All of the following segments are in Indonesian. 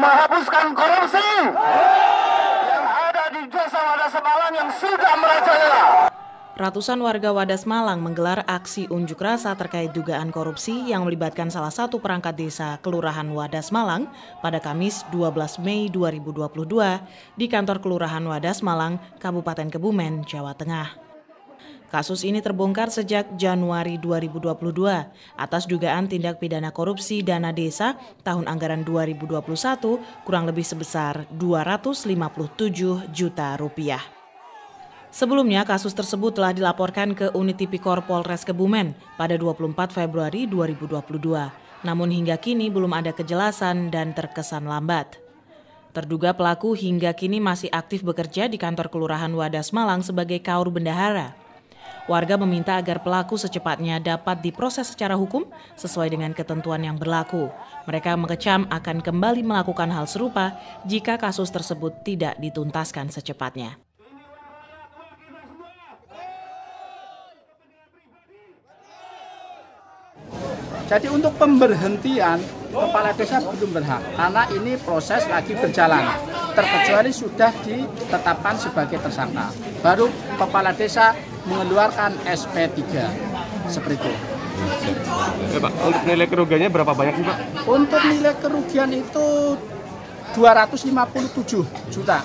menghapuskan korupsi yang ada di Desa Wadas Malang yang sudah merajalela. Ratusan warga Wadas Malang menggelar aksi unjuk rasa terkait dugaan korupsi yang melibatkan salah satu perangkat desa Kelurahan Wadas Malang pada Kamis 12 Mei 2022 di kantor Kelurahan Wadas Malang, Kabupaten Kebumen, Jawa Tengah. Kasus ini terbongkar sejak Januari 2022 atas dugaan tindak pidana korupsi dana desa tahun anggaran 2021 kurang lebih sebesar 257 juta rupiah. Sebelumnya, kasus tersebut telah dilaporkan ke Unit Tipikor Polres Kebumen pada 24 Februari 2022. Namun hingga kini belum ada kejelasan dan terkesan lambat. Terduga pelaku hingga kini masih aktif bekerja di kantor Kelurahan Wadas Malang sebagai kaur bendahara. Warga meminta agar pelaku secepatnya dapat diproses secara hukum sesuai dengan ketentuan yang berlaku. Mereka mengecam akan kembali melakukan hal serupa jika kasus tersebut tidak dituntaskan secepatnya. Jadi untuk pemberhentian kepala desa belum berhak karena ini proses lagi berjalan. Terkecuali sudah ditetapkan sebagai tersangka. Baru kepala desa mengeluarkan SP3 seperti itu. Ya, Pak, untuk nilai kerugiannya berapa banyak sih, Pak? Untuk nilai kerugian itu 257 juta.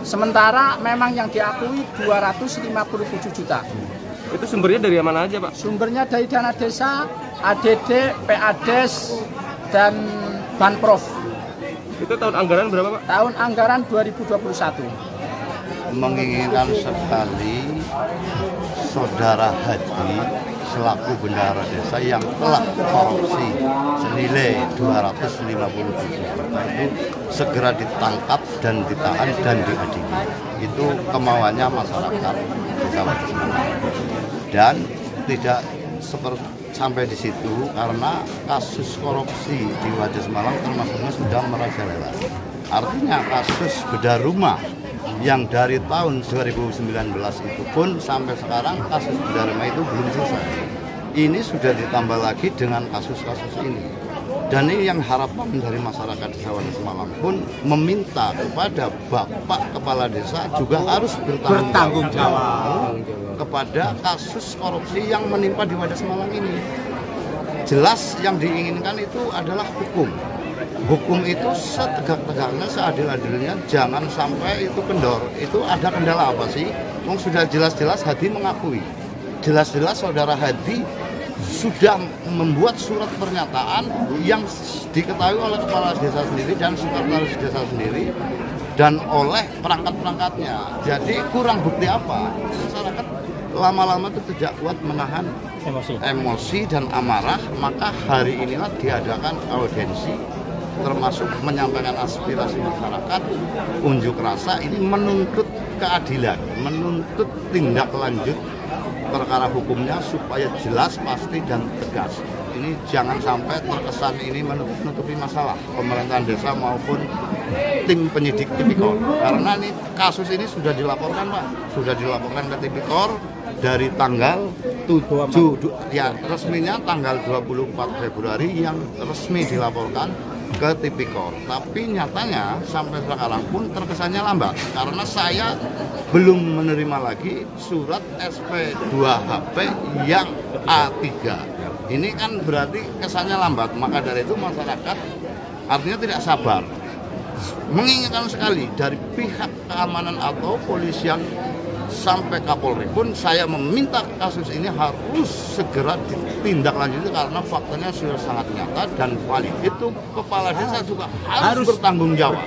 Sementara memang yang diakui 257 juta. Itu sumbernya dari mana aja, Pak? Sumbernya dari dana desa, ADD, PADES, dan Banprov. Itu tahun anggaran berapa, Pak? Tahun anggaran 2021. Menginginkan sekali Saudara Hadi selaku bendahara desa yang telah korupsi senilai 257 juta itu segera ditangkap dan ditahan dan diadili. Itu kemauannya masyarakat Desa Wadas Malang. Dan tidak sampai di situ karena kasus korupsi di Wadas Malang termasuknya sudah merajalela. Artinya kasus bedah rumah yang dari tahun 2019 itu pun sampai sekarang kasus bedah rumah itu belum selesai. Ini sudah ditambah lagi dengan kasus-kasus ini. Dan ini yang harapan dari masyarakat Desa Wadas Malang pun meminta kepada Bapak Kepala Desa juga harus bertanggung jawab kepada kasus korupsi yang menimpa di Wadas Malang ini. Jelas yang diinginkan itu adalah hukum. Hukum itu setegak-tegaknya, seadil-adilnya, jangan sampai itu kendor. Itu ada kendala apa sih? Sudah jelas-jelas Hadi mengakui. Jelas-jelas saudara Hadi sudah membuat surat pernyataan yang diketahui oleh kepala desa sendiri dan sekretaris desa sendiri dan oleh perangkat-perangkatnya. Jadi kurang bukti apa? Masyarakat lama-lama itu tidak kuat menahan emosi dan amarah, maka hari inilah diadakan audiensi termasuk menyampaikan aspirasi masyarakat, unjuk rasa ini menuntut keadilan, menuntut tindak lanjut perkara hukumnya supaya jelas, pasti, dan tegas. Ini jangan sampai terkesan ini menutupi masalah pemerintahan desa maupun tim penyidik Tipikor. Karena ini kasus ini sudah dilaporkan, Pak, sudah dilaporkan ke Tipikor dari tanggal 7, ya resminya tanggal 24 Februari yang resmi dilaporkan ke Tipikor. Tapi nyatanya sampai sekarang pun terkesannya lambat karena saya belum menerima lagi surat SP2HP yang A3. Ini kan berarti kesannya lambat, maka dari itu masyarakat artinya tidak sabar. Menginginkan sekali dari pihak keamanan atau polisian sampai Kapolri pun saya meminta kasus ini harus segera ditindaklanjuti karena faktanya sudah sangat nyata dan valid. Itu kepala desa juga harus bertanggung jawab.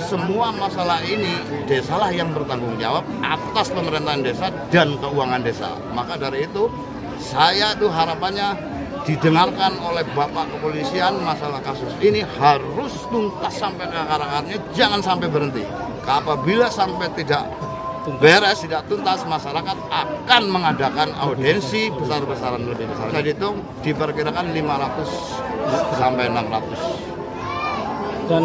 Semua masalah ini desalah yang bertanggung jawab atas pemerintahan desa dan keuangan desa. Maka dari itu saya tuh harapannya didengarkan oleh Bapak Kepolisian masalah kasus ini harus tuntas sampai ke akar-akarnya, jangan sampai berhenti. Apabila sampai tidak beres, tidak tuntas, masyarakat akan mengadakan audiensi besar-besaran lebih besar. Jadi itu diperkirakan 500 sampai 600. Dan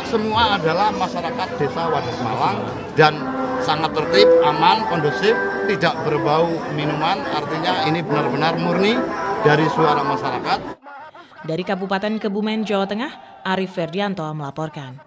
semua adalah masyarakat Desa Wadas Malang dan sangat tertib, aman, kondusif, tidak berbau minuman. Artinya ini benar-benar murni dari suara masyarakat. Dari Kabupaten Kebumen, Jawa Tengah, Arif Ferdianto melaporkan.